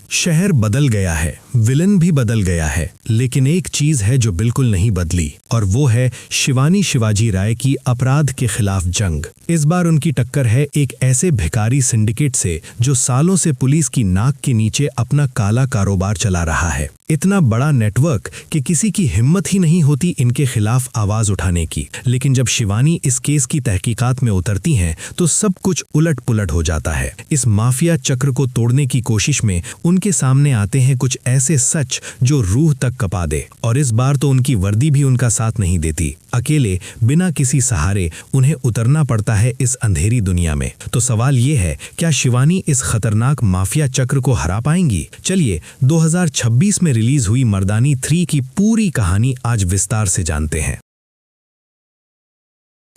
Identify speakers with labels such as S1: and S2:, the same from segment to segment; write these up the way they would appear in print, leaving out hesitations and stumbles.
S1: शहर बदल गया है, विलन भी बदल गया है, लेकिन एक चीज है जो बिल्कुल नहीं बदली, और वो है शिवानी शिवाजी राय की अपराध के खिलाफ जंग। इस बार उनकी टक्कर है एक ऐसे भिखारी सिंडिकेट से जो सालों से पुलिस की नाक के नीचे अपना काला कारोबार चला रहा है। इतना बड़ा नेटवर्क कि किसी की हिम्मत ही नहीं होती इनके खिलाफ आवाज उठाने की। लेकिन जब शिवानी इस केस की तहकीकात में उतरती हैं तो सब कुछ उलट पुलट हो जाता है। इस माफिया चक्र को तोड़ने की कोशिश में उनके सामने आते हैं कुछ ऐसे सच जो रूह तक कपा दे। और इस बार तो उनकी वर्दी भी उनका साथ नहीं देती। अकेले बिना किसी सहारे उन्हें उतरना पड़ता है इस अंधेरी दुनिया में। तो सवाल ये है, क्या शिवानी इस खतरनाक माफिया चक्र को हरा पाएंगी? चलिए 2026 में रिलीज हुई मर्दानी 3 की पूरी कहानी आज विस्तार से जानते हैं।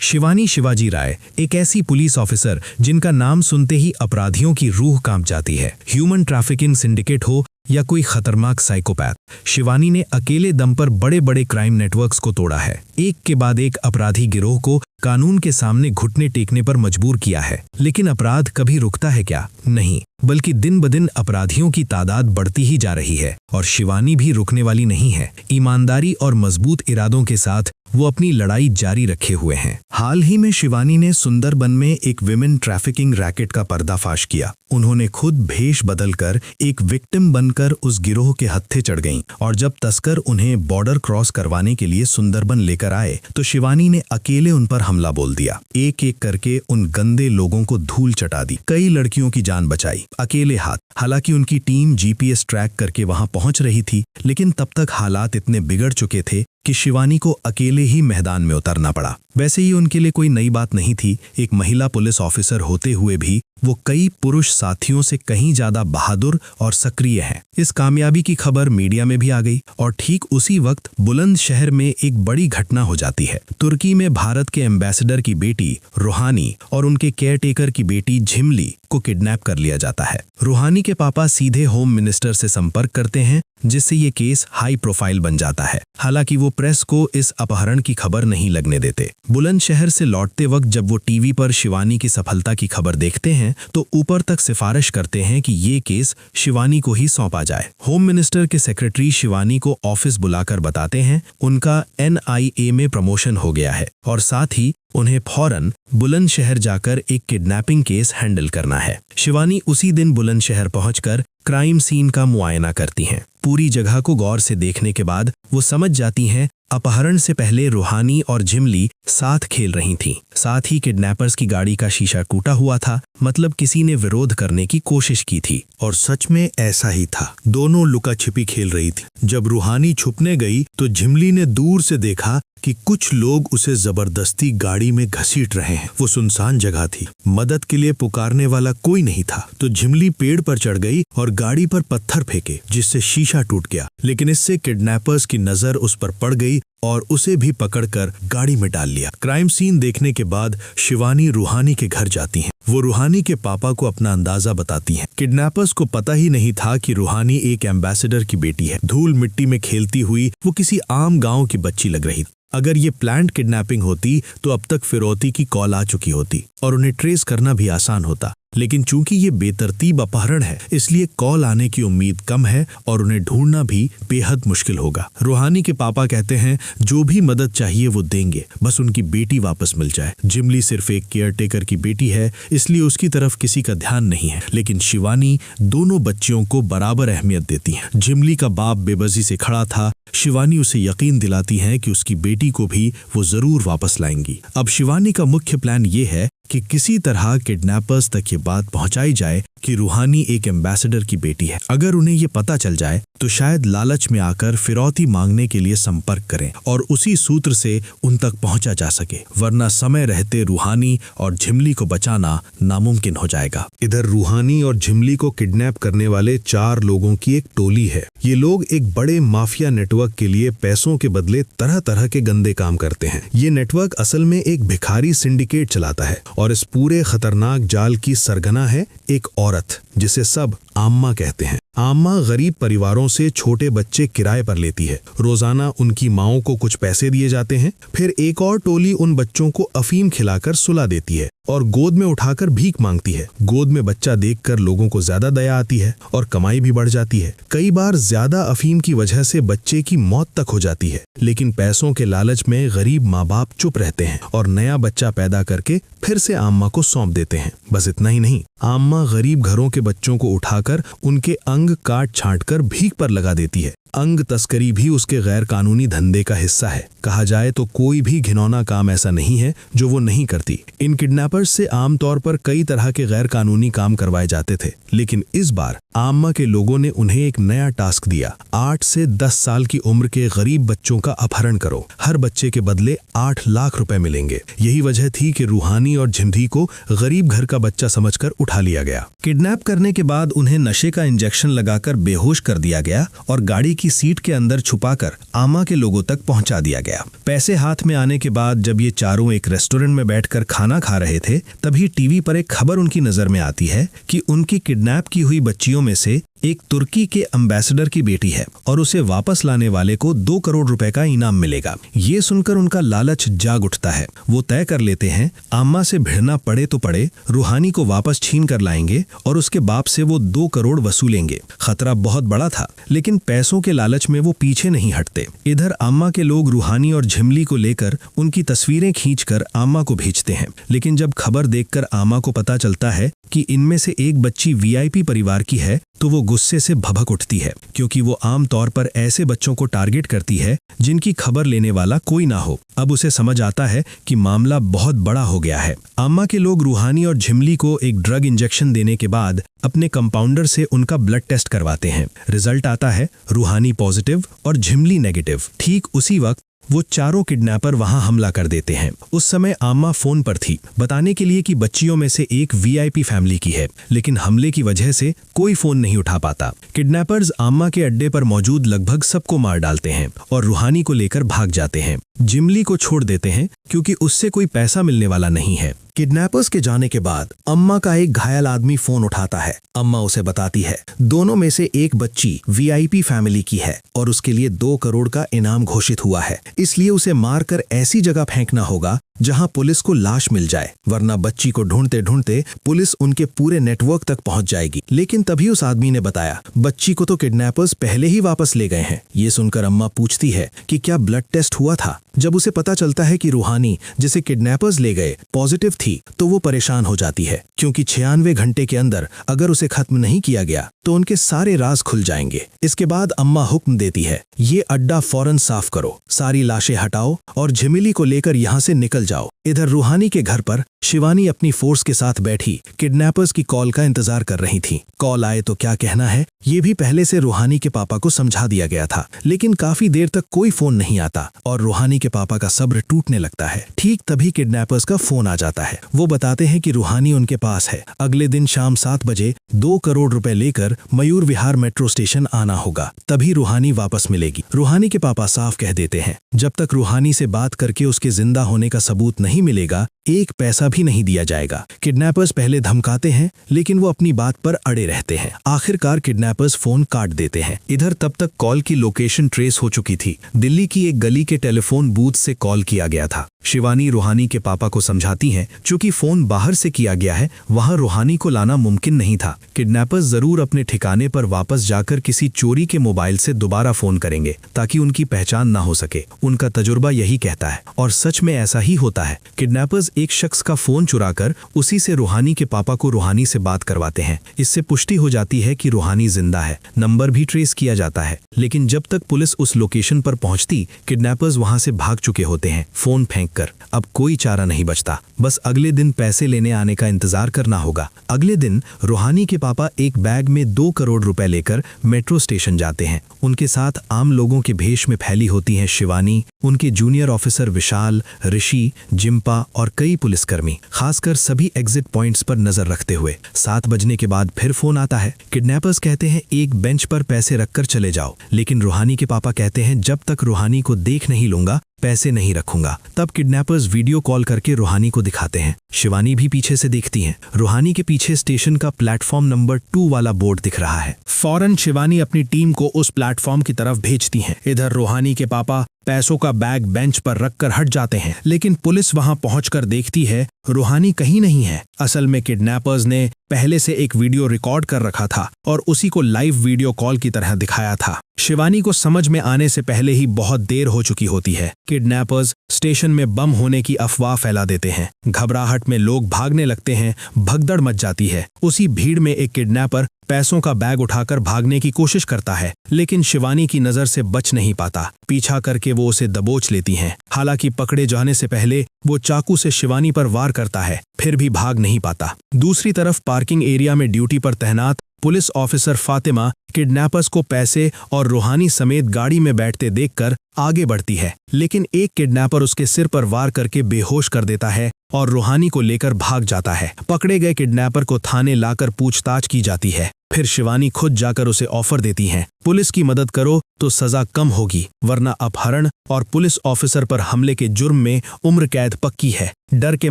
S1: शिवानी शिवाजी राय एक ऐसी पुलिस ऑफिसर जिनका नाम सुनते ही अपराधियों की रूह कांप जाती है। ह्यूमन ट्रैफिकिंग सिंडिकेट हो या कोई खतरनाक साइकोपैथ, शिवानी ने अकेले दम पर बड़े बड़े क्राइम नेटवर्क्स को तोड़ा है। एक के बाद एक अपराधी गिरोह को कानून के सामने घुटने टेकने पर मजबूर किया है। लेकिन अपराध कभी रुकता है क्या? नहीं, बल्कि दिन ब दिन अपराधियों की तादाद बढ़ती ही जा रही है और शिवानी भी रुकने वाली नहीं है। ईमानदारी और मजबूत इरादों के साथ वो अपनी लड़ाई जारी रखे हुए हैं। हाल ही में शिवानी ने सुंदरबन में एक विमेन ट्रैफिकिंग रैकेट का पर्दाफाश किया। उन्होंने खुद भेष बदलकर एक विक्टिम बनकर उस गिरोह के हत्थे चढ़ गईं और जब तस्कर उन्हें बॉर्डर क्रॉस करवाने के लिए सुंदरबन लेकर आए तो शिवानी ने अकेले उन पर हमला बोल दिया। एक एक करके उन गंदे लोगों को धूल चटा दी। कई लड़कियों की जान बचाई अकेले हाथ। हालांकि उनकी टीम जीपीएस ट्रैक करके वहां पहुंच रही थी, लेकिन तब तक हालात इतने बिगड़ चुके थे कि शिवानी को अकेले ही मैदान में उतरना पड़ा। वैसे ही उनके लिए कोई नई बात नहीं थी। एक महिला पुलिस ऑफिसर होते हुए भी वो कई पुरुष साथियों से कहीं ज्यादा बहादुर और सक्रिय हैं। इस कामयाबी की खबर मीडिया में भी आ गई और ठीक उसी वक्त बुलंदशहर में एक बड़ी घटना हो जाती है। तुर्की में भारत के एम्बेसडर की बेटी रूहानी और उनके केयरटेकर की बेटी झिमली को किडनैप कर लिया जाता है। रूहानी के पापा सीधे होम मिनिस्टर से संपर्क करते हैं, जिससे ये केस हाई प्रोफाइल बन जाता है। हालांकि वो प्रेस को इस अपहरण की खबर नहीं लगने देते। बुलंदशहर से लौटते वक्त जब वो टीवी पर शिवानी की सफलता की खबर देखते हैं तो ऊपर तक सिफारिश करते हैं कि ये केस शिवानी को ही सौंपा जाए। होम मिनिस्टर के सेक्रेटरी शिवानी को ऑफिस बुलाकर बताते हैं उनका एनआईए में प्रमोशन हो गया है और साथ ही उन्हें फौरन बुलंदशहर जाकर एक किडनैपिंग केस हैंडल करना है। शिवानी उसी दिन बुलंदशहर पहुंचकर क्राइम सीन का मुआयना करती हैं। पूरी जगह को गौर से देखने के बाद वो समझ जाती हैं अपहरण से पहले रूहानी और झिमली साथ खेल रही थीं। साथ ही किडनैपर्स की गाड़ी का शीशा टूटा हुआ था, मतलब किसी ने विरोध करने की कोशिश की थी। और सच में ऐसा ही था। दोनों लुका छिपी खेल रही थी। जब रूहानी छुपने गई तो झिमली ने दूर से देखा कि कुछ लोग उसे जबरदस्ती गाड़ी में घसीट रहे हैं। वो सुनसान जगह थी, मदद के लिए पुकारने वाला कोई नहीं था। तो झिमली पेड़ पर चढ़ गई और गाड़ी पर पत्थर फेंके, जिससे शीशा टूट गया। लेकिन इससे किडनैपर्स की नजर उस पर पड़ गई और उसे भी पकड़कर गाड़ी में डाल लिया। क्राइम सीन देखने के बाद शिवानी रूहानी के घर जाती हैं। वो रूहानी के पापा को अपना अंदाजा बताती हैं। किडनैपर्स को पता ही नहीं था कि रूहानी एक एम्बेसडर की बेटी है। धूल मिट्टी में खेलती हुई वो किसी आम गांव की बच्ची लग रही थी। अगर ये प्लान्ड किडनैपिंग होती तो अब तक फिरौती की कॉल आ चुकी होती और उन्हें ट्रेस करना भी आसान होता। लेकिन चूंकि ये बेतरतीब अपहरण है, इसलिए कॉल आने की उम्मीद कम है और उन्हें ढूंढना भी बेहद मुश्किल होगा। रूहानी के पापा कहते हैं जो भी मदद चाहिए वो देंगे, बस उनकी बेटी वापस मिल जाए। झिमली सिर्फ एक केयरटेकर की बेटी है, इसलिए उसकी तरफ किसी का ध्यान नहीं है। लेकिन शिवानी दोनों बच्चियों को बराबर अहमियत देती है। झिमली का बाप बेबसी से खड़ा था। शिवानी उसे यकीन दिलाती है कि उसकी बेटी को भी वो जरूर वापस लाएंगी। अब शिवानी का मुख्य प्लान ये है कि किसी तरह किडनैपर्स तक ये बात पहुंचाई जाए कि रूहानी एक एम्बेसडर की बेटी है। अगर उन्हें ये पता चल जाए तो शायद लालच में आकर फिरौती मांगने के लिए संपर्क करें और उसी सूत्र से उन तक पहुंचा जा सके, वरना समय रहते रूहानी और झिमली को बचाना नामुमकिन हो जाएगा। इधर रूहानी और झिमली को किडनैप करने वाले 4 लोगों की एक टोली है। ये लोग एक बड़े माफिया नेटवर्क के लिए पैसों के बदले तरह तरह के गंदे काम करते हैं। ये नेटवर्क असल में एक भिखारी सिंडिकेट चलाता है और इस पूरे खतरनाक जाल की सरगना है एक औरत, जिसे सब आम्मा कहते हैं। आम्मा गरीब परिवारों से छोटे बच्चे किराए पर लेती है। रोजाना उनकी माओं को कुछ पैसे दिए जाते हैं। फिर एक और टोली उन बच्चों को अफीम खिलाकर सुला देती है। और गोद में उठाकर भीख मांगती है। गोद में बच्चा देखकर लोगों को ज्यादा दया आती है और कमाई भी बढ़ जाती है। कई बार ज्यादा अफीम की वजह से बच्चे की मौत तक हो जाती है, लेकिन पैसों के लालच में गरीब माँ बाप चुप रहते हैं और नया बच्चा पैदा करके फिर से आम्मा को सौंप देते हैं। बस इतना ही नहीं, आम्मा गरीब घरों के बच्चों को उठाकर उनके अंग काट छांट कर भीख पर लगा देती है। अंग तस्करी भी उसके गैर कानूनी धंधे का हिस्सा है। कहा जाए तो कोई भी घिनौना काम ऐसा नहीं है जो वो नहीं करती। इन किडनैपर्स से आमतौर पर कई तरह के गैर कानूनी काम करवाए जाते थे, लेकिन इस बार आम्मा के लोगों ने उन्हें एक नया टास्क दिया। 8 से 10 साल की उम्र के गरीब बच्चों का अपहरण करो। हर बच्चे के बदले 8 लाख रुपए मिलेंगे। यही वजह थी कि रूहानी और झिमधी को गरीब घर का बच्चा समझकर उठा लिया गया। किडनैप करने के बाद उन्हें नशे का इंजेक्शन लगाकर बेहोश कर दिया गया और गाड़ी की सीट के अंदर छुपाकर आमा के लोगों तक पहुंचा दिया गया। पैसे हाथ में आने के बाद जब ये चारों एक रेस्टोरेंट में बैठकर खाना खा रहे थे, तभी टीवी पर एक खबर उनकी नजर में आती है कि उनकी किडनैप की हुई बच्चियों में से एक तुर्की के एम्बेसडर की बेटी है और उसे वापस लाने वाले को 2 करोड़ रुपए का इनाम मिलेगा। ये सुनकर उनका लालच जाग उठता है। वो तय कर लेते हैं आम्मा से भिड़ना पड़े तो पड़े, रूहानी को वापस छीन कर लाएंगे और उसके बाप से वो 2 करोड़ वसूलेंगे। खतरा बहुत बड़ा था, लेकिन पैसों के लालच में वो पीछे नहीं हटते। इधर आम्मा के लोग रूहानी और झिमली को लेकर उनकी तस्वीरें खींचकर आम्मा को भेजते हैं, लेकिन जब खबर देखकर आम्मा को पता चलता है कि इनमें से एक बच्ची वीआईपी परिवार की है, तो वो गुस्से से भभक उठती है, क्योंकि वो आम तौर पर ऐसे बच्चों को टारगेट करती है जिनकी खबर लेने वाला कोई ना हो। अब उसे समझ आता है कि मामला बहुत बड़ा हो गया है। आम्मा के लोग रूहानी और झिमली को एक ड्रग इंजेक्शन देने के बाद अपने कंपाउंडर से उनका ब्लड टेस्ट करवाते हैं। रिजल्ट आता है रूहानी पॉजिटिव और झिमली नेगेटिव। ठीक उसी वक्त वो चारों किडनैपर वहां हमला कर देते हैं। उस समय आम्मा फोन पर थी, बताने के लिए कि बच्चियों में से एक वीआईपी फैमिली की है, लेकिन हमले की वजह से कोई फोन नहीं उठा पाता। किडनैपर्स आम्मा के अड्डे पर मौजूद लगभग सबको मार डालते हैं और रूहानी को लेकर भाग जाते हैं। झिमली को छोड़ देते हैं क्योंकि उससे कोई पैसा मिलने वाला नहीं है। किडनैपर्स के जाने के बाद अम्मा का एक घायल आदमी फोन उठाता है। अम्मा उसे बताती है दोनों में से एक बच्ची वीआईपी फैमिली की है और उसके लिए 2 करोड़ का इनाम घोषित हुआ है, इसलिए उसे मारकर ऐसी जगह फेंकना होगा जहां पुलिस को लाश मिल जाए, वरना बच्ची को ढूंढते ढूंढते पुलिस उनके पूरे नेटवर्क तक पहुंच जाएगी। लेकिन तभी उस आदमी ने बताया बच्ची को तो किडनैपर्स पहले ही वापस ले गए हैं। ये सुनकर अम्मा पूछती है कि क्या ब्लड टेस्ट हुआ था। जब उसे पता चलता है कि रूहानी, जिसे किडनैपर्स ले गए, पॉजिटिव थी, तो वो परेशान हो जाती है, क्योंकि 96 घंटे के अंदर अगर उसे खत्म नहीं किया गया तो उनके सारे राज खुल जाएंगे। इसके बाद अम्मा हुक्म देती है ये अड्डा फौरन साफ करो, सारी लाशें हटाओ और झिमली को लेकर यहाँ से निकल जाओ। इधर रूहानी के घर पर शिवानी अपनी फोर्स के साथ बैठी किडनैपर्स की कॉल का इंतजार कर रही थी। कॉल आए तो क्या कहना है, ये भी पहले से रूहानी के पापा को समझा दिया गया था, लेकिन काफी देर तक कोई फोन नहीं आता और रूहानी के पापा का सब्र टूटने लगता है। ठीक तभी किडनैपर्स का फोन आ जाता है। वो बताते हैं कि रूहानी उनके पास है। अगले दिन शाम 7 बजे 2 करोड़ रुपए लेकर मयूर विहार मेट्रो स्टेशन आना होगा, तभी रूहानी वापस मिलेगी। रूहानी के पापा साफ कह देते हैं जब तक रूहानी से बात करके उसके जिंदा होने का सबूत नहीं मिलेगा, 1 पैसा भी नहीं दिया जाएगा। किडनैपर्स पहले धमकाते हैं, लेकिन वो अपनी बात पर अड़े रहते हैं। आखिरकार किडनैपर्स फोन काट देते हैं। इधर तब तक कॉल की लोकेशन ट्रेस हो चुकी थी। दिल्ली की एक गली के टेलीफोन बूथ से कॉल किया गया था। शिवानी रूहानी के पापा को समझाती हैं, चूंकि फोन बाहर से किया गया है, वहां रूहानी को लाना मुमकिन नहीं था। किडनैपर्स जरूर अपने ठिकाने पर वापस जाकर किसी चोरी के मोबाइल से दोबारा फोन करेंगे ताकि उनकी पहचान ना हो सके। उनका तजुर्बा यही कहता है और सच में ऐसा ही होता है। किडनैपर्स एक शख्स का फोन चुराकर उसी से रूहानी के पापा को रूहानी से बात करवाते हैं। इससे पुष्टि हो जाती है कि रूहानी जिंदा है। नंबर भी ट्रेस किया जाता है, लेकिन जब तक पुलिस उस लोकेशन पर पहुंचती, किडनैपर्स वहां से भाग चुके होते हैं फोन फेंक कर। अब कोई चारा नहीं बचता, बस अगले दिन पैसे लेने आने का इंतजार करना होगा। अगले दिन रूहानी के पापा एक बैग में 2 करोड़ रुपए लेकर मेट्रो स्टेशन जाते हैं। उनके साथ आम लोगों के भेष में फैली होती हैं शिवानी, उनके जूनियर ऑफिसर विशाल, ऋषि, जिम्पा और कई पुलिसकर्मी, खासकर सभी एग्जिट पॉइंट्स पर नजर रखते हुए। 7 बजने के बाद फिर फोन आता है। किडनैपर्स कहते हैं एक बेंच पर पैसे रखकर चले जाओ, लेकिन रूहानी के पापा कहते हैं जब तक रूहानी को देख नहीं लूंगा पैसे नहीं रखूंगा। तब किडनैपर्स वीडियो कॉल करके रूहानी को दिखाते हैं। शिवानी भी पीछे से देखती हैं। रूहानी के पीछे स्टेशन का प्लेटफॉर्म नंबर 2 वाला बोर्ड दिख रहा है। फौरन शिवानी अपनी टीम को उस प्लेटफॉर्म की तरफ भेजती हैं। इधर रूहानी के पापा पैसों का बैग बेंच पर रखकर हट जाते हैं, लेकिन पुलिस वहां पहुंचकर देखती है रूहानी कहीं नहीं है। असल में किडनैपर्स ने पहले से एक वीडियो रिकॉर्ड कर रखा था और उसी को लाइव वीडियो कॉल की तरह दिखाया था। शिवानी को समझ में आने से पहले ही बहुत देर हो चुकी होती है। किडनैपर्स स्टेशन में बम होने की अफवाह फैला देते हैं। घबराहट में लोग भागने लगते हैं, भगदड़ मच जाती है। उसी भीड़ में एक किडनैपर पैसों का बैग उठाकर भागने की कोशिश करता है, लेकिन शिवानी की नजर से बच नहीं पाता। पीछा करके वो उसे दबोच लेती हैं। हालांकि पकड़े जाने से पहले वो चाकू से शिवानी पर वार करता है, फिर भी भाग नहीं पाता। दूसरी तरफ पार्किंग एरिया में ड्यूटी पर तैनात पुलिस ऑफिसर फातिमा किडनैपर्स को पैसे और रूहानी समेत गाड़ी में बैठते देखकर आगे बढ़ती है, लेकिन एक किडनैपर उसके सिर पर वार करके बेहोश कर देता है और रूहानी को लेकर भाग जाता है। पकड़े गए किडनैपर को थाने लाकर पूछताछ की जाती है। फिर शिवानी खुद जाकर उसे ऑफर देती हैं, पुलिस की मदद करो तो सजा कम होगी, वरना अपहरण और पुलिस ऑफिसर पर हमले के जुर्म में उम्र कैद पक्की है। डर के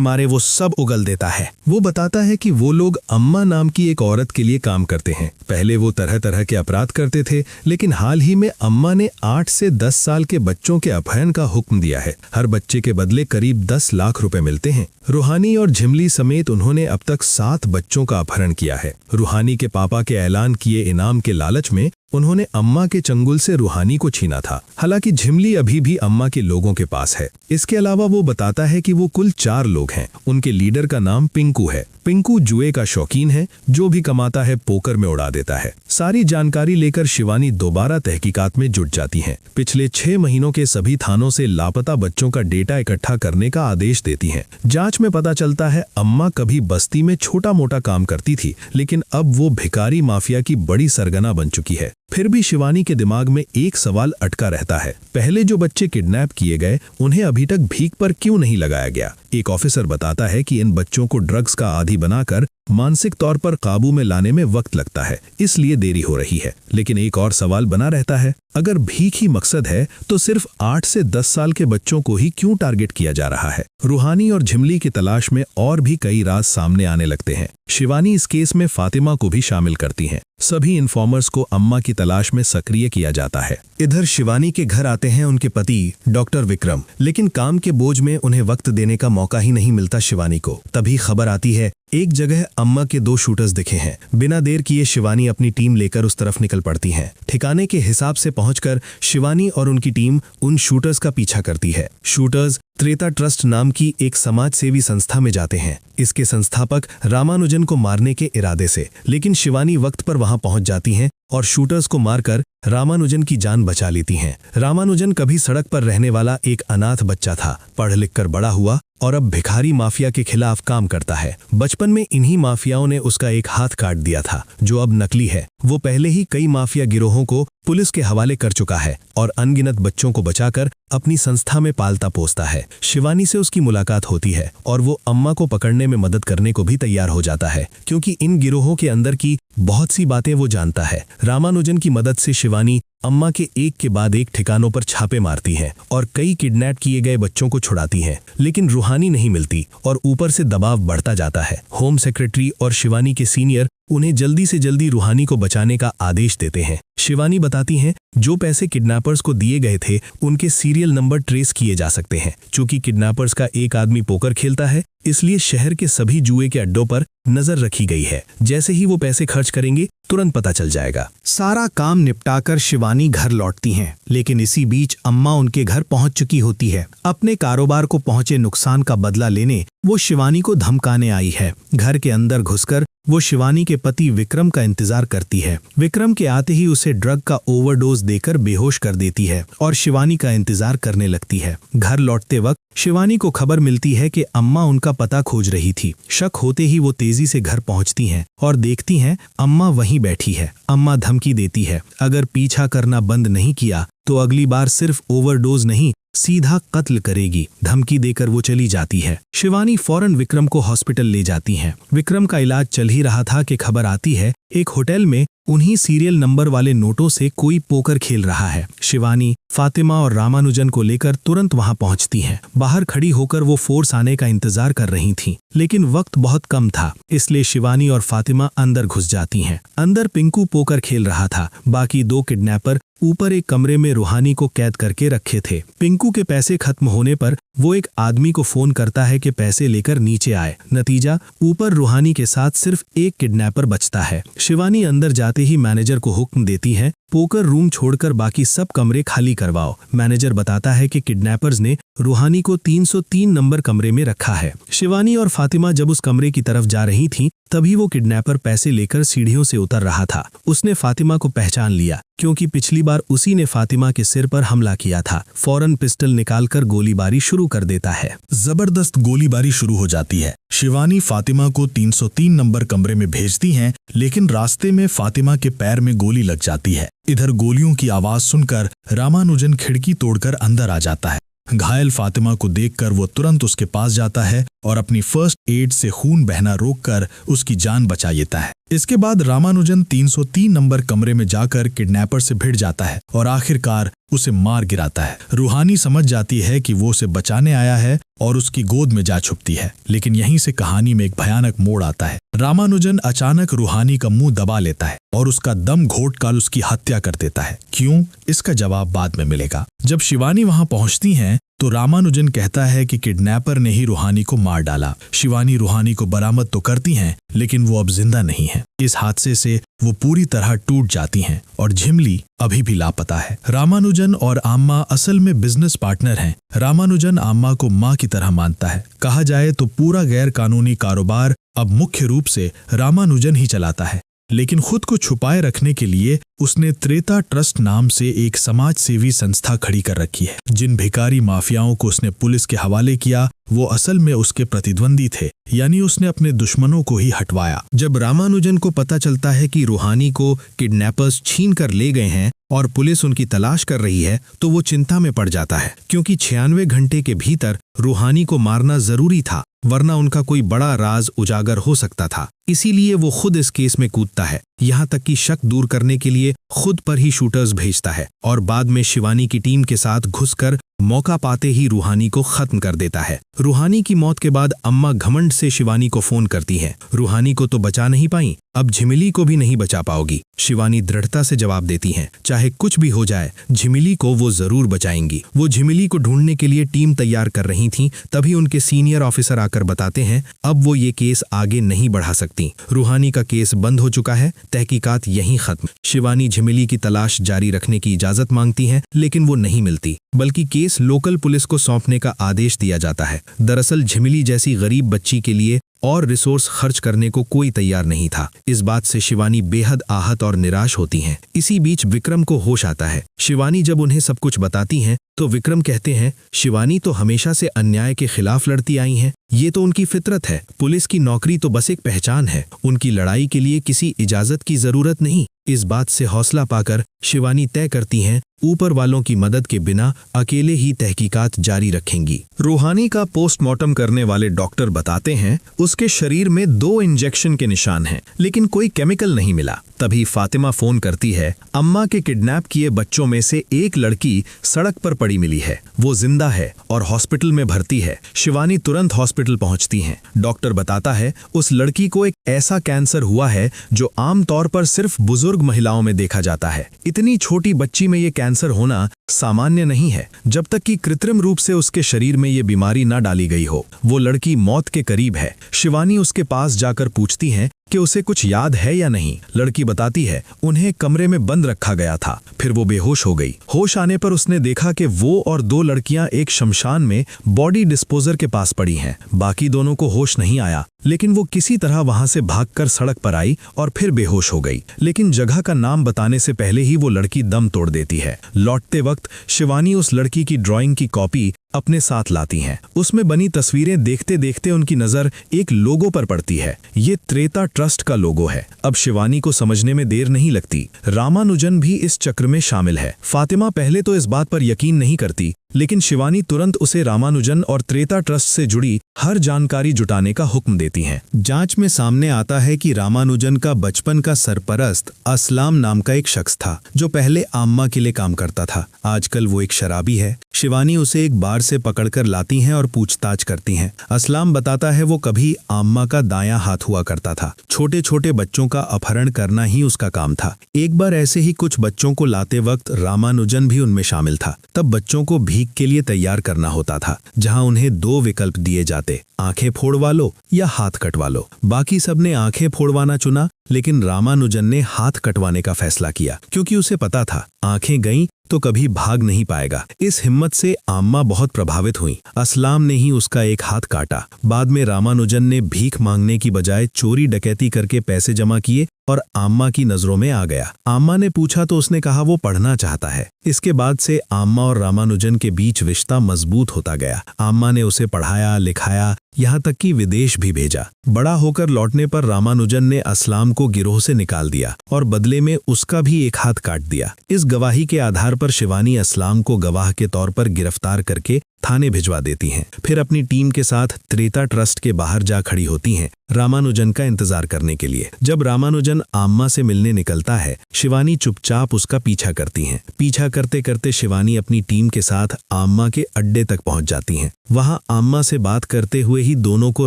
S1: मारे वो सब उगल देता है। वो बताता है कि वो लोग अम्मा नाम की एक औरत के लिए काम करते हैं। पहले वो तरह तरह के अपराध करते थे, लेकिन हाल ही में अम्मा ने 8 से 10 साल के बच्चों के अपहरण का हुक्म दिया है। हर बच्चे के बदले करीब 10 लाख रुपए मिलते हैं। रूहानी और झिमली समेत उन्होंने अब तक 7 बच्चों का अपहरण किया है। रूहानी के पापा के ऐलान किए इनाम के लालच में उन्होंने अम्मा के चंगुल से रूहानी को छीना था। हालांकि झिमली अभी भी अम्मा के लोगों के पास है। इसके अलावा वो बताता है कि वो कुल 4 लोग हैं। उनके लीडर का नाम पिंकू है। पिंकू जुए का शौकीन है, जो भी कमाता है पोकर में उड़ा देता है। सारी जानकारी लेकर शिवानी दोबारा तहकीकात में जुट जाती हैं। पिछले 6 महीनों के सभी थानों से लापता बच्चों का डेटा इकट्ठा करने का आदेश देती हैं। जांच में पता चलता है अम्मा कभी बस्ती में छोटा मोटा काम करती थी, लेकिन अब वो भिखारी माफिया की बड़ी सरगना बन चुकी है। फिर भी शिवानी के दिमाग में एक सवाल अटका रहता है, पहले जो बच्चे किडनैप किए गए उन्हें अभी तक भीख पर क्यों नहीं लगाया गया। एक ऑफिसर बताता है कि इन बच्चों को ड्रग्स का आदी बनाकर मानसिक तौर पर काबू में लाने में वक्त लगता है, इसलिए देरी हो रही है। लेकिन एक और सवाल बना रहता है, अगर भीख ही मकसद है तो सिर्फ 8 से 10 साल के बच्चों को ही क्यों टारगेट किया जा रहा है। रूहानी और झिमली की तलाश में और भी कई राज सामने आने लगते हैं। शिवानी इस केस में फातिमा को भी शामिल करती हैं। सभी इन्फॉर्मर्स को अम्मा की तलाश में सक्रिय किया जाता है। इधर शिवानी के घर आते हैं उनके पति डॉक्टर विक्रम, लेकिन काम के बोझ में उन्हें वक्त देने का मौका ही नहीं मिलता शिवानी को। तभी खबर आती है एक जगह अम्मा के 2 शूटर्स दिखे हैं। बिना देर किए शिवानी अपनी टीम लेकर उस तरफ निकल पड़ती हैं। ठिकाने के हिसाब से पहुंचकर शिवानी और उनकी टीम उन शूटर्स का पीछा करती है। शूटर्स त्रेता ट्रस्ट नाम की एक समाज सेवी संस्था में जाते हैं, इसके संस्थापक रामानुजन को मारने के इरादे से। लेकिन शिवानी वक्त पर वहां पहुंच जाती हैं और शूटर्स को मारकर रामानुजन की जान बचा लेती हैं। रामानुजन कभी सड़क पर रहने वाला एक अनाथ बच्चा था, पढ़ लिख कर बड़ा हुआ और अब भिखारी माफिया के खिलाफ काम करता है। बचपन में इन्हीं माफियाओं ने उसका एक हाथ काट दिया था, जो अब नकली है। वो पहले ही कई माफिया गिरोहों को पुलिस के हवाले कर चुका है और अनगिनत बच्चों को बचाकर अपनी संस्था में पालता पोसता है। शिवानी से उसकी मुलाकात होती है और वो अम्मा को पकड़ने में मदद करने को भी तैयार हो जाता है, क्योंकि इन गिरोहों के अंदर की बहुत सी बातें वो जानता है। रामानुजन की मदद से शिवानी अम्मा के एक के बाद एक ठिकानों पर छापे मारती हैं और कई किडनैप किए गए बच्चों को छुड़ाती हैं, लेकिन रूहानी नहीं मिलती और ऊपर से दबाव बढ़ता जाता है। होम सेक्रेटरी और शिवानी के सीनियर उन्हें जल्दी से जल्दी रूहानी को बचाने का आदेश देते हैं। शिवानी बताती हैं जो पैसे किडनैपर्स को दिए गए थे उनके सीरियल नंबर ट्रेस किए जा सकते हैं। चूंकि किडनैपर्स का एक आदमी पोकर खेलता है, इसलिए शहर के सभी जुए के अड्डों पर नजर रखी गई है। जैसे ही वो पैसे खर्च करेंगे तुरंत पता चल जाएगा। सारा काम निपटाकर शिवानी घर लौटती हैं, लेकिन इसी बीच अम्मा उनके घर पहुंच चुकी होती है। अपने कारोबार को पहुंचे नुकसान का बदला लेने वो शिवानी को धमकाने आई है। घर के अंदर घुसकर वो शिवानी के पति विक्रम का इंतजार करती है। विक्रम के आते ही उसे ड्रग का ओवरडोज देकर बेहोश कर देती है और शिवानी का इंतजार करने लगती है। घर लौटते वक्त शिवानी को खबर मिलती है कि अम्मा उनका पता खोज रही थी। शक होते ही वो तेजी से घर पहुंचती हैं और देखती हैं अम्मा वहीं बैठी है। अम्मा धमकी देती है, अगर पीछा करना बंद नहीं किया तो अगली बार सिर्फ ओवरडोज नहीं सीधा कत्ल करेगी। धमकी देकर वो चली जाती है। शिवानी फौरन विक्रम को हॉस्पिटल ले जाती हैं। विक्रम का इलाज चल ही रहा था कि खबर आती है एक होटल में उन्हीं सीरियल नंबर वाले नोटों से कोई पोकर खेल रहा है। शिवानी, फातिमा और रामानुजन को लेकर तुरंत वहां पहुंचती हैं। बाहर खड़ी होकर वो फोर्स आने का इंतजार कर रही थीं, लेकिन वक्त बहुत कम था, इसलिए शिवानी और फातिमा अंदर घुस जाती हैं। अंदर पिंकू पोकर खेल रहा था। बाकी 2 किडनैपर ऊपर एक कमरे में रूहानी को कैद करके रखे थे। पिंकू के पैसे खत्म होने पर वो एक आदमी को फोन करता है कि पैसे लेकर नीचे आए। नतीजा, ऊपर रूहानी के साथ सिर्फ एक किडनैपर बचता है। शिवानी अंदर जाते ही मैनेजर को हुक्म देती है, पोकर रूम छोड़कर बाकी सब कमरे खाली करवाओ। मैनेजर बताता है कि किडनैपर्स ने रूहानी को 303 नंबर कमरे में रखा है। शिवानी और फातिमा जब उस कमरे की तरफ जा रही थीं, तभी वो किडनैपर पैसे लेकर सीढ़ियों से उतर रहा था। उसने फातिमा को पहचान लिया, क्योंकि पिछली बार उसी ने फातिमा के सिर पर हमला किया था। फौरन पिस्टल निकालकर गोलीबारी शुरू कर देता है।
S2: जबरदस्त गोलीबारी शुरू हो जाती है। शिवानी फातिमा को 303 नंबर कमरे में भेजती हैं, लेकिन रास्ते में फातिमा के पैर में गोली लग जाती है। इधर गोलियों की आवाज सुनकर रामानुजन खिड़की तोड़कर अंदर आ जाता है। घायल फातिमा को देखकर वो तुरंत उसके पास जाता है और अपनी फर्स्ट एड से खून बहना रोककर उसकी जान बचा लेता है। इसके बाद रामानुजन 303 नंबर कमरे में जाकर किडनैपर से भिड़ जाता है और आखिरकार उसे मार गिराता है। रूहानी समझ जाती है कि वो उसे बचाने आया है और उसकी गोद में जा छुपती है, लेकिन यहीं से कहानी में एक भयानक मोड़ आता है। रामानुजन अचानक रूहानी का मुंह दबा लेता है और उसका दम घोंटकर उसकी हत्या कर देता है। क्यों? इसका जवाब बाद में मिलेगा। जब शिवानी वहां पहुंचती हैं तो रामानुजन कहता है कि किडनैपर ने ही रूहानी को मार डाला। शिवानी रूहानी को बरामद तो करती हैं, लेकिन वो अब जिंदा नहीं है। इस हादसे से वो पूरी तरह टूट जाती हैं और झिमली अभी भी लापता है। रामानुजन और आम्मा असल में बिजनेस पार्टनर हैं। रामानुजन आम्मा को मां की तरह मानता है। कहा जाए तो पूरा गैर कानूनी कारोबार अब मुख्य रूप से रामानुजन ही चलाता है, लेकिन खुद को छुपाए रखने के लिए उसने त्रेता ट्रस्ट नाम से एक समाज सेवी संस्था खड़ी कर रखी है। जिन भिखारी माफियाओं को उसने पुलिस के हवाले किया, वो असल में उसके प्रतिद्वंदी थे, यानी उसने अपने दुश्मनों को ही हटवाया।
S1: जब रामानुजन को पता चलता है कि रूहानी को किडनैपर्स छीन कर ले गए हैं और पुलिस उनकी तलाश कर रही है, तो वो चिंता में पड़ जाता है, क्योंकि 96 घंटे के भीतर रूहानी को मारना जरूरी था, वरना उनका कोई बड़ा राज उजागर हो सकता था। इसीलिए वो खुद इस केस में कूदता है, यहाँ तक कि शक दूर करने के लिए खुद पर ही शूटर्स भेजता है और बाद में शिवानी की टीम के साथ घुसकर मौका पाते ही रूहानी को खत्म कर देता है। रूहानी की मौत के बाद अम्मा घमंड से शिवानी को फोन करती हैं। रूहानी को तो बचा नहीं पाई, अब झिमिली को भी नहीं बचा पाओगी। शिवानी दृढ़ता से जवाब देती हैं, चाहे कुछ भी हो जाए, झिमिली को वो जरूर बचाएंगी। वो झिमिली को ढूंढने के लिए टीम तैयार कर रही थीं, तभी उनके सीनियर ऑफिसर आकर बताते हैं अब वो ये केस आगे नहीं बढ़ा सकती। रूहानी का केस बंद हो चुका है, तहकीकात यहीं खत्म। शिवानी झिमिली की तलाश जारी रखने की इजाजत मांगती हैं, लेकिन वो नहीं मिलती, बल्कि केस लोकल पुलिस को सौंपने का आदेश दिया जाता है। दरअसल झिमिली जैसी गरीब बच्ची के लिए और रिसोर्स खर्च करने को कोई तैयार नहीं था। इस बात से शिवानी बेहद आहत और निराश होती हैं। इसी बीच विक्रम को होश आता है। शिवानी जब उन्हें सब कुछ बताती हैं तो विक्रम कहते हैं, शिवानी तो हमेशा से अन्याय के खिलाफ लड़ती आई हैं, ये तो उनकी फितरत है। पुलिस की नौकरी तो बस एक पहचान है, उनकी लड़ाई के लिए किसी इजाजत की जरूरत नहीं। इस बात से हौसला पाकर शिवानी तय करती हैं ऊपर वालों की मदद के बिना अकेले ही तहकीकात जारी रखेंगी। रूहानी का पोस्टमार्टम करने वाले डॉक्टर बताते हैं उसके शरीर में 2 इंजेक्शन के निशान हैं, लेकिन कोई केमिकल नहीं मिला। तभी फातिमा फोन करती है, अम्मा के किडनैप किए बच्चों में से एक लड़की सड़क पर पड़ी मिली है, वो जिंदा है और हॉस्पिटल में भर्ती है। शिवानी तुरंत हॉस्पिटल पहुंचती हैं। डॉक्टर बताता है उस लड़की को एक ऐसा कैंसर हुआ है जो आमतौर पर सिर्फ बुजुर्ग महिलाओं में देखा जाता है। इतनी छोटी बच्ची में ये कैंसर होना सामान्य नहीं है, जब तक कि कृत्रिम रूप से उसके शरीर में ये बीमारी न डाली गई हो। वो लड़की मौत के करीब है। शिवानी उसके पास जाकर पूछती हैं कि उसे कुछ याद है या नहीं। लड़की बताती है उन्हें कमरे में बंद रखा गया था, फिर वो बेहोश हो गई। होश आने पर उसने देखा कि वो और 2 लड़कियां एक शमशान में बॉडी डिस्पोजर के पास पड़ी हैं। बाकी दोनों को होश नहीं आया, लेकिन वो किसी तरह वहां से भागकर सड़क पर आई और फिर बेहोश हो गई। लेकिन जगह का नाम बताने से पहले ही वो लड़की दम तोड़ देती है। लौटते वक्त शिवानी उस लड़की की ड्राइंग की कॉपी अपने साथ लाती हैं। उसमें बनी तस्वीरें देखते देखते उनकी नजर एक लोगो पर पड़ती है। ये त्रेता ट्रस्ट का लोगो है। अब शिवानी को समझने में देर नहीं लगती, रामानुजन भी इस चक्र में शामिल है। फातिमा पहले तो इस बात पर यकीन नहीं करती, लेकिन शिवानी तुरंत उसे रामानुजन और त्रेता ट्रस्ट से जुड़ी हर जानकारी जुटाने का हुक्म देती हैं। जांच में सामने आता है कि रामानुजन का बचपन का सरपरस्त असलाम नाम का एक शख्स था, जो पहले आम्मा के लिए काम करता था। आजकल वो एक शराबी है। शिवानी उसे एक बार से पकड़कर लाती हैं और पूछताछ करती हैं। असलाम बताता है वो कभी आम्मा का दायां हाथ हुआ करता था। छोटे छोटे बच्चों का अपहरण करना ही उसका काम था। एक बार ऐसे ही कुछ बच्चों को लाते वक्त रामानुजन भी उनमें शामिल था। तब बच्चों को भीख के लिए तैयार करना होता था, जहां उन्हें 2 विकल्प दिए जाते, आंखें फोड़वा लो या हाथ कटवा लो। बाकी सबने आंखें फोड़वाना चुना, लेकिन रामानुजन ने हाथ कटवाने का फैसला किया, क्योंकि उसे पता था आंखें गईं तो कभी भाग नहीं पाएगा। इस हिम्मत से आम्मा बहुत प्रभावित हुई। असलाम ने ही उसका एक हाथ काटा। बाद में रामानुजन ने भीख मांगने की बजाय चोरी डकैती करके पैसे जमा किए और आम्मा की नजरों में आ गया। आम्मा ने पूछा तो उसने कहा वो पढ़ना चाहता है। इसके बाद से आम्मा और रामानुजन के बीच रिश्ता मजबूत होता गया। आम्मा ने उसे पढ़ाया, लिखाया, यहाँ तक कि विदेश भी भेजा। बड़ा होकर लौटने पर रामानुजन ने असलाम को गिरोह से निकाल दिया और बदले में उसका भी एक हाथ काट दिया। इस गवाही के आधार पर शिवानी असलाम को गवाह के तौर पर गिरफ्तार करके थाने भिजवा देती हैं। फिर अपनी टीम के साथ त्रेता ट्रस्ट के बाहर जा खड़ी होती हैं, रामानुजन का इंतजार करने के लिए। जब रामानुजन आम्मा से मिलने निकलता है, शिवानी चुपचाप उसका पीछा करती हैं। पीछा करते करते शिवानी अपनी टीम के साथ आम्मा के अड्डे तक पहुंच जाती हैं। वहां आम्मा से बात करते हुए ही दोनों को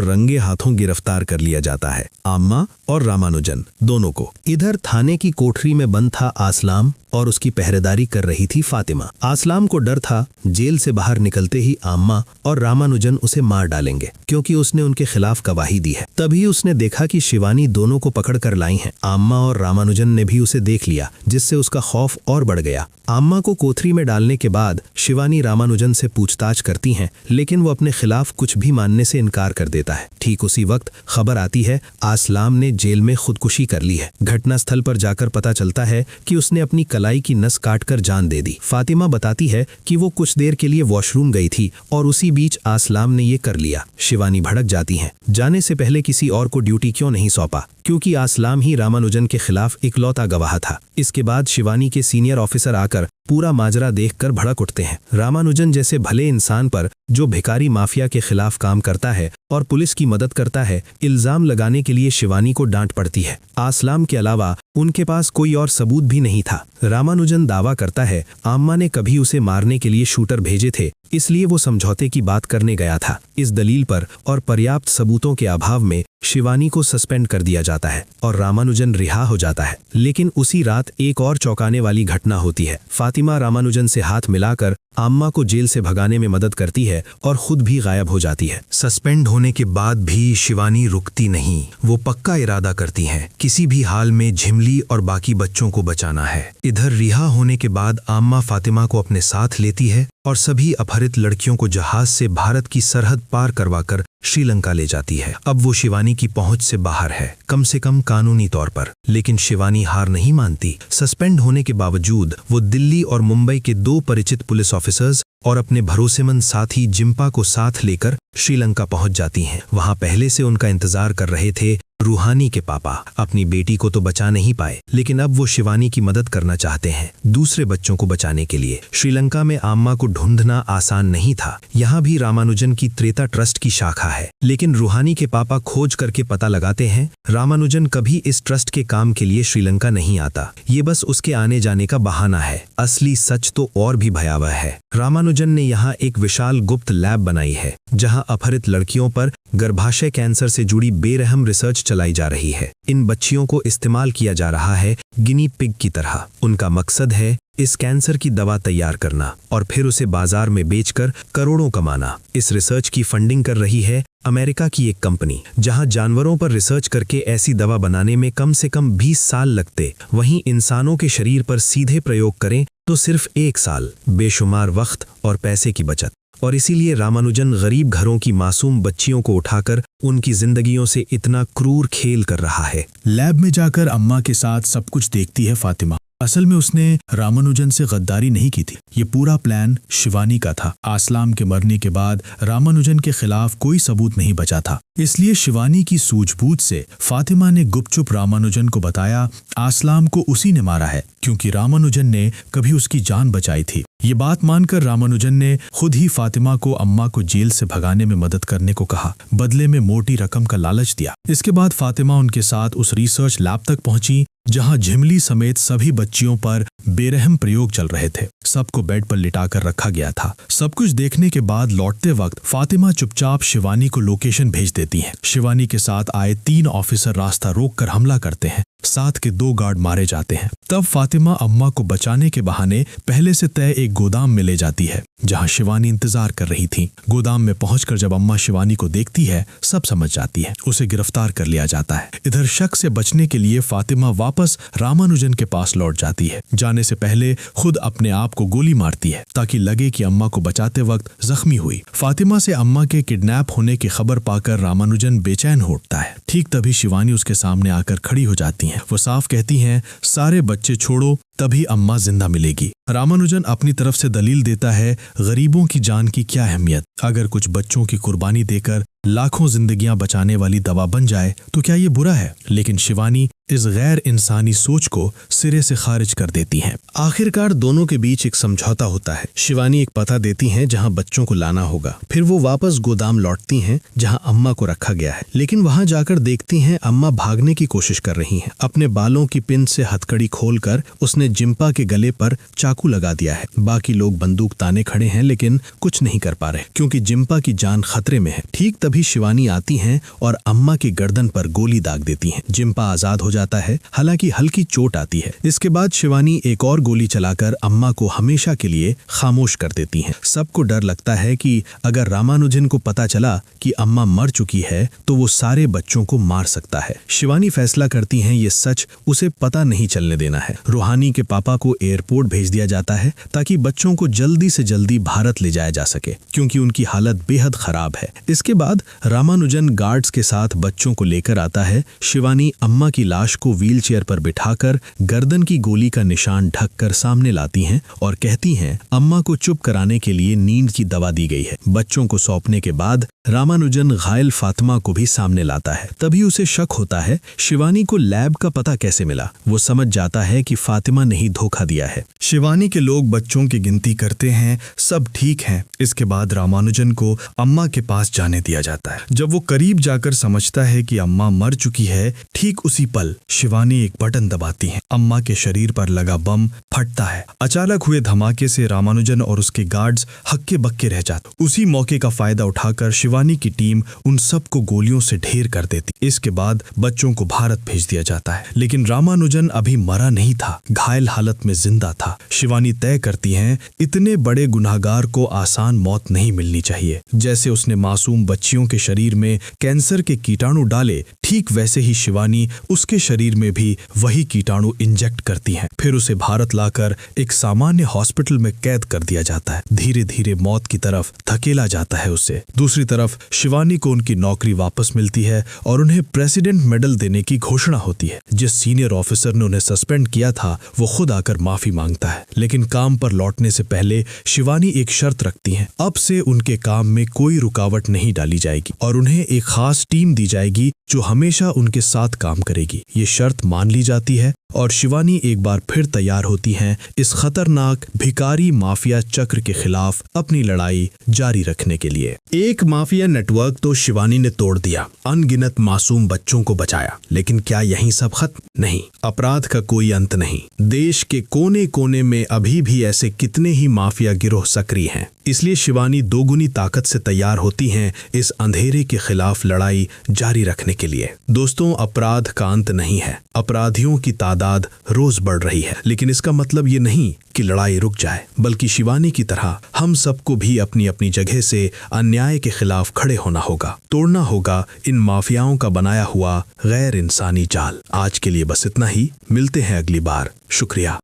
S1: रंगे हाथों गिरफ्तार कर लिया जाता है, आम्मा और रामानुजन दोनों को। इधर थाने की कोठरी में बंद था आसलाम और उसकी पहरेदारी कर रही थी फातिमा। आसलाम को डर था जेल से बाहर निकलते ही आम्मा और रामानुजन उसे मार डालेंगे, क्योंकि उसने उनके खिलाफ गवाही दी है। तभी उसने देखा कि शिवानी दोनों को पकड़ कर लाई है। आम्मा और रामानुजन ने भी उसे देख लिया, जिससे उसका खौफ और बढ़ गया। आम्मा को कोठरी में डालने के बाद शिवानी रामानुजन से पूछताछ करती हैं, लेकिन वो अपने खिलाफ कुछ भी मानने से इनकार कर देता है। ठीक उसी वक्त खबर आती है आसलाम ने जेल में खुदकुशी कर ली है। घटनास्थल पर जाकर पता चलता है कि उसने अपनी कलाई की नस काटकर जान दे दी। फातिमा बताती है कि वो कुछ देर के लिए वॉशरूम गई थी और उसी बीच आसलाम ने ये कर लिया। शिवानी भड़क जाती हैं। जाने से पहले किसी और को ड्यूटी क्यों नहीं सौंपा, क्योंकि आसलाम ही रामानुजन के खिलाफ इकलौता गवाह था। इसके बाद शिवानी के सीनियर ऑफिसर आकर पूरा माजरा देखकर भड़क उठते हैं। रामानुजन जैसे भले इंसान पर, जो भिखारी माफिया के खिलाफ काम करता है और पुलिस की मदद करता है, इल्जाम लगाने के लिए शिवानी को डांट पड़ती है। आसलाम के अलावा उनके पास कोई और सबूत भी नहीं था। रामानुजन दावा करता है आम्मा ने कभी उसे मारने के लिए शूटर भेजे थे, इसलिए वो समझौते की बात करने गया था। इस दलील पर और पर्याप्त सबूतों के अभाव में शिवानी को सस्पेंड कर दिया जाता है और रामानुजन रिहा हो जाता है। लेकिन उसी रात एक और चौंकाने वाली घटना होती है। फातिमा रामानुजन से हाथ मिलाकर आम्मा को जेल से भगाने में मदद करती है और खुद भी गायब हो जाती है। सस्पेंड होने के बाद भी शिवानी रुकती नहीं। वो पक्का इरादा करती है किसी भी हाल में झिमली और बाकी बच्चों को बचाना है। इधर रिहा होने के बाद आम्मा फातिमा को अपने साथ लेती है और सभी अपहरित लड़कियों को जहाज से भारत की सरहद पार करवाकर श्रीलंका ले जाती है। अब वो शिवानी की पहुंच से बाहर है, कम से कम कानूनी तौर पर। लेकिन शिवानी हार नहीं मानती। सस्पेंड होने के बावजूद वो दिल्ली और मुंबई के 2 परिचित पुलिस ऑफिसर्स और अपने भरोसेमंद साथी जिम्पा को साथ लेकर श्रीलंका पहुंच जाती हैं। वहां पहले से उनका इंतजार कर रहे थे रूहानी के पापा। अपनी बेटी को तो बचा नहीं पाए, लेकिन अब वो शिवानी की मदद करना चाहते हैं दूसरे बच्चों को बचाने के लिए। श्रीलंका में आम्मा को ढूंढना आसान नहीं था। यहाँ भी रामानुजन की त्रेता ट्रस्ट की शाखा है, लेकिन रूहानी के पापा खोज करके पता लगाते हैं रामानुजन कभी इस ट्रस्ट के काम के लिए श्रीलंका नहीं आता। ये बस उसके आने जाने का बहाना है। असली सच तो और भी भयावह है। रामानुजन ने यहाँ एक विशाल गुप्त लैब बनाई है, जहाँ अपहरित लड़कियों पर गर्भाशय कैंसर से जुड़ी बेरहम रिसर्च चलाई जा रही है। इन बच्चियों को इस्तेमाल किया जा रहा है गिनी पिग की तरह। उनका मकसद है इस कैंसर की दवा तैयार करना और फिर उसे बाजार में बेचकर करोड़ों कमाना। इस रिसर्च की फंडिंग कर रही है अमेरिका की एक कंपनी। जहां जानवरों पर रिसर्च करके ऐसी दवा बनाने में कम से कम 20 साल लगते, वहीं इंसानों के शरीर पर सीधे प्रयोग करें तो सिर्फ 1 साल। बेशुमार वक्त और पैसे की बचत। और इसीलिए रामानुजन गरीब घरों की मासूम बच्चियों को उठाकर उनकी जिंदगियों से इतना क्रूर खेल कर रहा है।
S2: लैब में जाकर अम्मा के साथ सब कुछ देखती है फातिमा। असल में उसने रामानुजन से गद्दारी नहीं की थी। ये पूरा प्लान शिवानी का था। आसलाम के मरने के बाद रामानुजन के खिलाफ कोई सबूत नहीं बचा था, इसलिए शिवानी की सूझबूझ से फातिमा ने गुपचुप रामानुजन को बताया आसलाम को उसी ने मारा है, क्योंकि रामानुजन ने कभी उसकी जान बचाई थी। ये बात मानकर रामानुजन ने खुद ही फातिमा को अम्मा को जेल से भगाने में मदद करने को कहा, बदले में मोटी रकम का लालच दिया। इसके बाद फातिमा उनके साथ उस रिसर्च लैब तक पहुंची जहां झिमली समेत सभी बच्चियों पर बेरहम प्रयोग चल रहे थे। सबको बेड पर लिटाकर रखा गया था। सब कुछ देखने के बाद लौटते वक्त फातिमा चुपचाप शिवानी को लोकेशन भेज देती हैं। शिवानी के साथ आए 3 ऑफिसर रास्ता रोककर हमला करते हैं। साथ के 2 गार्ड मारे जाते हैं। तब फातिमा अम्मा को बचाने के बहाने पहले से तय एक गोदाम में ले जाती है, जहां शिवानी इंतजार कर रही थी। गोदाम में पहुंचकर जब अम्मा शिवानी को देखती है, सब समझ जाती है। उसे गिरफ्तार कर लिया जाता है। इधर शक से बचने के लिए फातिमा वापस रामानुजन के पास लौट जाती है। जाने से पहले खुद अपने आप को गोली मारती है ताकि लगे कि अम्मा को बचाते वक्त जख्मी हुई। फातिमा से अम्मा के किडनैप होने की खबर पाकर रामानुजन बेचैन हो उठता है। ठीक तभी शिवानी उसके सामने आकर खड़ी हो जाती हैं। वो साफ कहती हैं, सारे बच्चे छोड़ो, तभी अम्मा जिंदा मिलेगी। रामानुजन अपनी तरफ से दलील देता है, गरीबों की जान की क्या अहमियत, अगर कुछ बच्चों की कुर्बानी देकर लाखों जिंदगियां बचाने वाली दवा बन जाए तो क्या ये बुरा है। लेकिन शिवानी इस गैर इंसानी सोच को सिरे से खारिज कर देती हैं। आखिरकार दोनों के बीच एक समझौता होता है। शिवानी एक पता देती हैं जहां बच्चों को लाना होगा। फिर वो वापस गोदाम लौटती हैं जहां अम्मा को रखा गया है। लेकिन वहां जाकर देखती हैं अम्मा भागने की कोशिश कर रही हैं। अपने बालों की पिन से हथकड़ी खोलकर उसने जिम्पा के गले पर चाकू लगा दिया है। बाकी लोग बंदूक ताने खड़े हैं, लेकिन कुछ नहीं कर पा रहे क्योंकि जिम्पा की जान खतरे में है। ठीक तभी शिवानी आती हैं और अम्मा की गर्दन पर गोली दाग देती हैं। जिम्पा आजाद हो जाता है, हालांकि हल्की चोट आती है। इसके बाद शिवानी एक और गोली चलाकर अम्मा को हमेशा के लिए खामोश कर देती हैं। सबको डर लगता है कि अगर रामानुजन को पता चला कि अम्मा मर चुकी है तो वो सारे बच्चों को मार सकता है। शिवानी फैसला करती हैं ये सच उसे पता नहीं चलने देना है। रूहानी के पापा को एयरपोर्ट भेज दिया जाता है ताकि बच्चों को जल्दी से जल्दी भारत ले जाया जा सके, क्योंकि उनकी हालत बेहद खराब है। इसके बाद रामानुजन गार्ड्स के साथ बच्चों को लेकर आता है। शिवानी अम्मा की लाश को व्हीलचेयर पर बिठाकर गर्दन की गोली का निशान ढककर सामने लाती हैं और कहती हैं अम्मा को चुप कराने के लिए नींद की दवा दी गई है। बच्चों को सौंपने के बाद रामानुजन घायल फातिमा को भी सामने लाता है। तभी उसे शक होता है शिवानी को लैब का पता कैसे मिला। वो समझ जाता है कि फातिमा ने ही धोखा दिया है। शिवानी के लोग बच्चों की गिनती करते हैं, सब ठीक है। इसके बाद रामानुजन को अम्मा के पास जाने दिया जाता है। जब वो करीब जाकर समझता है कि अम्मा मर चुकी है, ठीक उसी पल शिवानी एक बटन दबाती है। अम्मा के शरीर पर लगा बम फटता है। अचानक हुए धमाके से रामानुजन और उसके गार्ड्स हक्के बक्के रह जाते। उसी मौके का फायदा उठाकर शिवानी की टीम उन सबको गोलियों से ढेर कर देती। इसके बाद बच्चों को भारत भेज दिया जाता है। लेकिन रामानुजन अभी मरा नहीं था, घायल हालत में जिंदा था। शिवानी तय करती हैं इतने बड़े गुनहगार को आसान मौत नहीं मिलनी चाहिए। जैसे उसने मासूम बच्चियों के शरीर में कैंसर के कीटाणु डाले, ठीक वैसे ही शिवानी उसके शरीर में भी वही कीटाणु इंजेक्ट करती हैं। फिर उसे भारत लाकर एक सामान्य हॉस्पिटल में कैद कर दिया जाता है। धीरे धीरे मौत की तरफ धकेला जाता है उसे। दूसरी तरफ शिवानी को उनकी नौकरी वापस मिलती है और उन्हें प्रेसिडेंट मेडल देने की घोषणा होती है। जिस सीनियर ऑफिसर ने उन्हें सस्पेंड किया था वो खुद आकर माफी मांगता है। लेकिन काम पर लौटने से पहले शिवानी एक शर्त रखती हैं, अब से उनके काम में कोई रुकावट नहीं डाली जाएगी और उन्हें एक खास टीम दी जाएगी जो हमेशा उनके साथ काम करेगी। ये शर्त मान ली जाती है और शिवानी एक बार फिर तैयार होती हैं इस खतरनाक भिकारी माफिया चक्र के खिलाफ अपनी लड़ाई जारी रखने के लिए। एक माफिया नेटवर्क तो शिवानी ने तोड़ दिया, अनगिनत मासूम बच्चों को बचाया, लेकिन क्या यहीं सब खत्म? नहीं, अपराध का कोई अंत नहीं। देश के कोने कोने में अभी भी ऐसे कितने ही माफिया गिरोह सक्रिय हैं। इसलिए शिवानी दोगुनी ताकत से तैयार होती हैं इस अंधेरे के खिलाफ लड़ाई जारी रखने के लिए। दोस्तों, अपराध का अंत नहीं है, अपराधियों की तादाद रोज बढ़ रही है, लेकिन इसका मतलब ये नहीं कि लड़ाई रुक जाए, बल्कि शिवानी की तरह हम सबको भी अपनी अपनी जगह से अन्याय के खिलाफ खड़े होना होगा, तोड़ना होगा इन माफियाओं का बनाया हुआ गैर इंसानी जाल। आज के लिए बस इतना ही, मिलते हैं अगली बार। शुक्रिया।